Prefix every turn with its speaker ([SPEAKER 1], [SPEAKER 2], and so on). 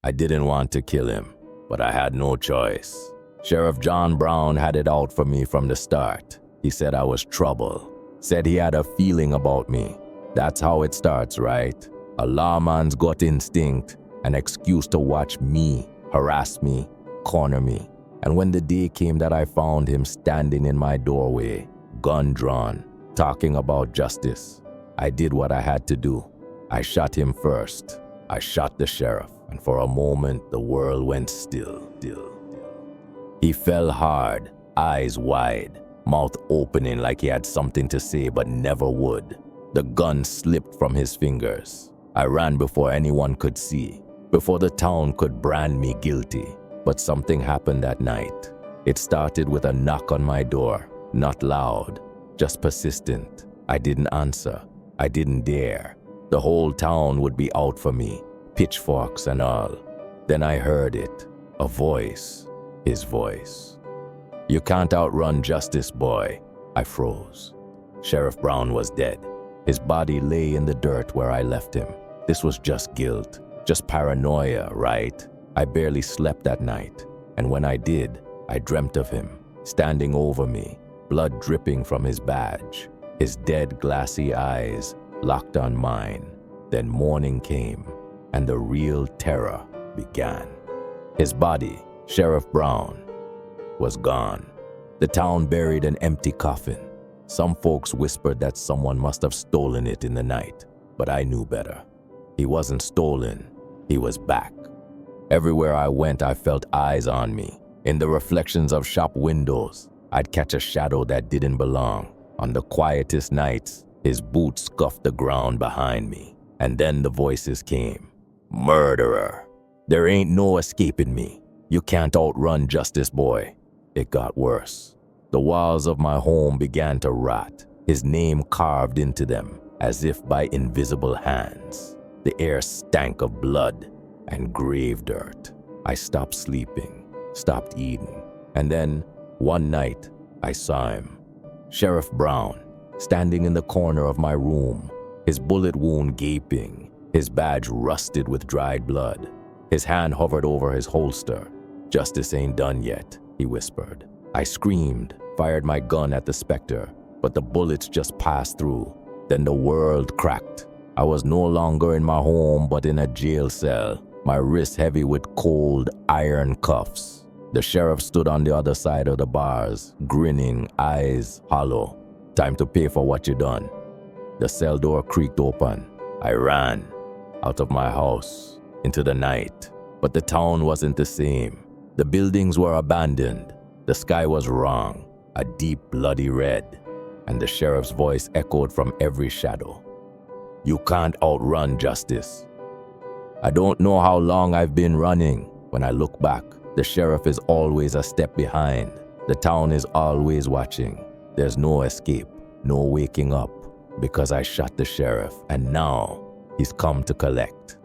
[SPEAKER 1] I didn't want to kill him, but I had no choice. Sheriff John Brown had it out for me from the start. He said I was trouble, said he had a feeling about me. That's how it starts, right? A lawman's gut instinct, an excuse to watch me, harass me, corner me. And when the day came that I found him standing in my doorway, gun drawn, talking about justice, I did what I had to do. I shot him first. I shot the sheriff, and for a moment the world went still. He fell hard, eyes wide, mouth opening like he had something to say but never would. The gun slipped from his fingers. I ran before anyone could see, before the town could brand me guilty. But something happened that night. It started with a knock on my door, not loud, just persistent. I didn't answer. I didn't dare. The whole town would be out for me, pitchforks and all. Then I heard it, a voice, his voice. "You can't outrun justice, boy." I froze. Sheriff Brown was dead. His body lay in the dirt where I left him. This was just guilt, just paranoia, right? I barely slept that night, and when I did, I dreamt of him, standing over me, blood dripping from his badge, his dead glassy eyes locked on mine. Then morning came, and the real terror began. His body, Sheriff Brown, was gone. The town buried an empty coffin. Some folks whispered that someone must have stolen it in the night, but I knew better. He wasn't stolen, he was back. Everywhere I went, I felt eyes on me. In the reflections of shop windows, I'd catch a shadow that didn't belong. On the quietest nights, his boots scuffed the ground behind me. And then the voices came. "Murderer. There ain't no escaping me. You can't outrun justice, boy." It got worse. The walls of my home began to rot, his name carved into them, as if by invisible hands. The air stank of blood and grave dirt. I stopped sleeping, stopped eating, and then, one night, I saw him. Sheriff Brown, standing in the corner of my room, his bullet wound gaping, his badge rusted with dried blood. His hand hovered over his holster. "Justice ain't done yet," he whispered. I screamed, fired my gun at the specter, but the bullets just passed through. Then the world cracked. I was no longer in my home but in a jail cell, my wrists heavy with cold iron cuffs. The sheriff stood on the other side of the bars, grinning, eyes hollow. "Time to pay for what you done." The cell door creaked open. I ran out of my house into the night. But the town wasn't the same. The buildings were abandoned. The sky was wrong, a deep bloody red, and the sheriff's voice echoed from every shadow. "You can't outrun justice." I don't know how long I've been running. When I look back, the sheriff is always a step behind. The town is always watching. There's no escape, no waking up, because I shot the sheriff, and now he's come to collect.